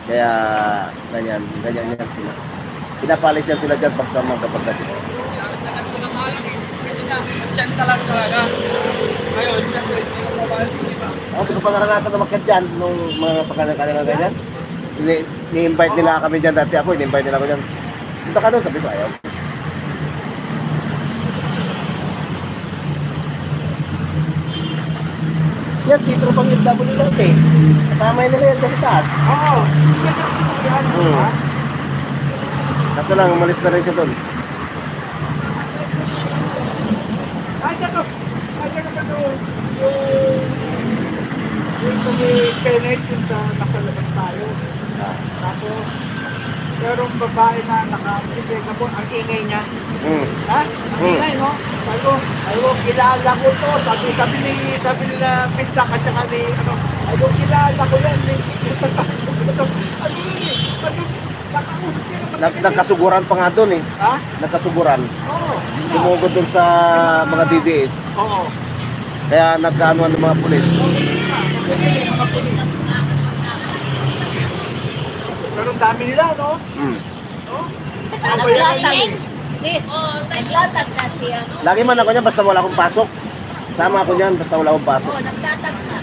Kaya ganyan yan sila. Pinapalis yan sila dyan pagka magkapagdating. Nagdagan ko ng alam eh. Kasi nga, nagsyanta lang talaga. Ngayon, siyempre, hindi ko mabahal, di ba? Ako, hindi ko pa naranasan na makyat dyan nung mga pagkakalang ganyan. Ni-invite nila kami dyan dati ako, ni-invite nila ako dyan. Punta ka doon, sabi ko, ayaw. Yan, sitro pang FW lang eh. Kasama nila yan sa taas. Oo. Yan, di ba? Kaso lang, umalis na rin siya doon. Ay, ito. Ay, ito yung kami Kenneth yung sa nakalabas tayo. Tapos, merong babae na nakapili ka po, ang ingay niya. Ha? Ang ingay, no? Sabi ko, kilala ko to. Sabi nila Pinta ka tsaka ni, ano, sabi kilala ko yan. Ano yun eh? Nagkasuguran pa nga doon eh. Ha? Nagkasuguran. Oo. Dumugod doon sa mga DDS. Oo. Kaya nagkaanuan ng mga pulis. Pero ang dami nila, no? No? Naglatag. Sis, naglatag na siya. Lagi man ako niyan basta wala akong pasok. Sama ako niyan basta wala akong pasok. Oo, naglatag na.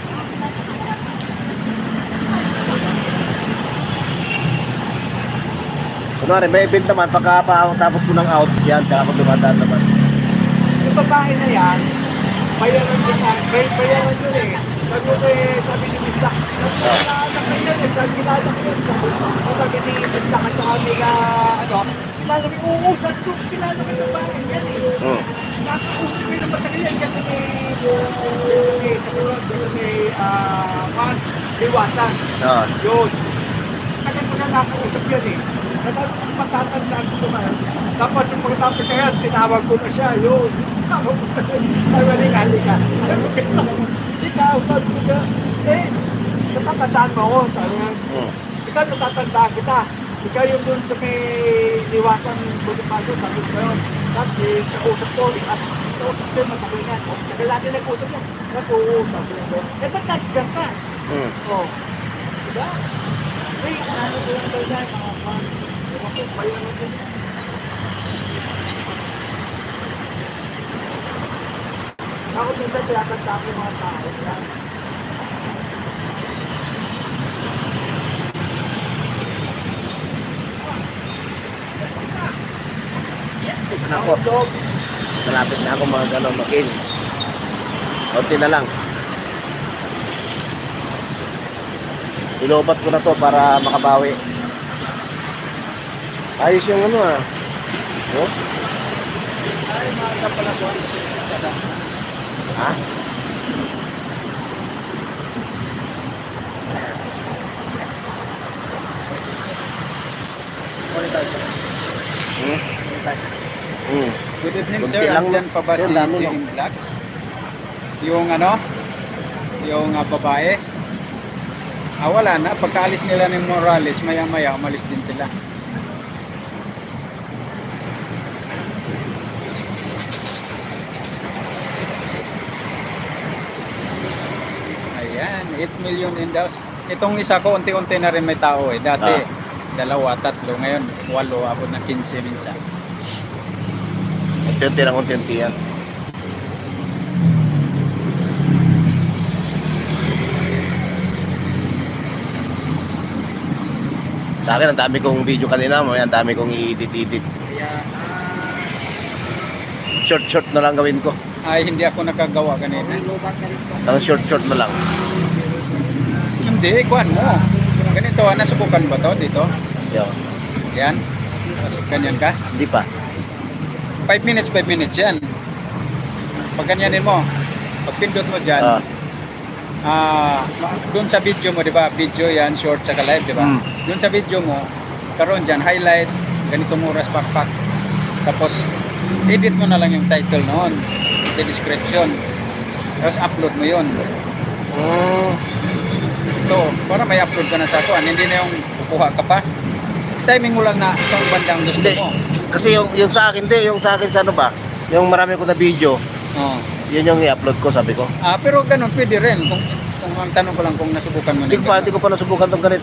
Kunwari, may event naman, tapos ko ng out, yan, kaya ako dumadaan naman. Yung babae na yan, bayaran yun eh. Sabi ni Misa, nakakita yun, sabi kilala ko yun. Sabi ni Misa, at saka nila, ano, kilala ko, oo, kilala ko yung babae yan eh. Nakakusap ko yung matagal yan kasi may liwasan. Yun. Kaya ko na nakakusap yan eh. Nasabi ko matatandaan ko naman. Tapos yung pagkatapos na yan, tinawag ko na siya, yun. Sabi ko, halika. Ikaw, sabi ko na, natatandaan mo ako, sabi nga. Ikaw, natatandaan kita. Ikaw yung dun sa may liwasan Bonifacio, sabi ko yun. Tapos, kausap ko, at kausap ko yung matagal na. Kaya natin nag-usap yan. Nag-uusap ko. Ba't nag-usap ka? Oo. Diba? Ano ko yung kailan, mga fan. Ako minsan tinatanda ko mga tao. Ako, malapit na ako mag-in. Kunti na lang. Ilobat ko na to para makabawi. Ayos yung ano ah. Oh? Ay, mga pala ko. Ha? Good evening, Kunti sir. lang, Andyan pa ba sir, si dami, Jim Vlogs? Yung ano? Yung babae? Wala na. Pagkaalis nila ni Morales, maya-maya umalis din sila. Ayan, 8 million in daws. Itong isa ko, unti-unti na rin may tao eh. Dati, 2, 3. Ngayon, 8, abot na 15 minsan. Unti-unti lang, unti-unti yan. Sa akin, ang dami kong video kanina, mamaya ang dami kong i-edit. Kaya, Short na lang gawin ko. ay hindi ako nakagawa kanina. Ang short na lang. Hindi, kuhan mo. Ganito, nasubukan ba to dito? Yo. Yan. Ganyan ka? Hindi pa. 5 minutes yan. Pag ganyanin mo, pag pindot mo dyan, doon sa video mo, di ba? Video yan, short, saka live, di ba? Doon sa video mo, karoon dyan, highlight, ganitong oras, pakpak. Tapos, edit mo na lang yung title noon, the description. Tapos, upload mo yun. Ito, para may upload ka na sa kuhan, hindi na yung kukuha ka pa. Timing mo lang na isang bandang gusto mo. Kasi yung sa akin, yung sa akin sa ano ba? Yung marami ko na video, yun yung i-upload ko, sabi ko. Pero ganun, pwede rin. Kung ang tanong ko lang kung nasubukan mo na. Hindi ko pa nasubukan itong ganito.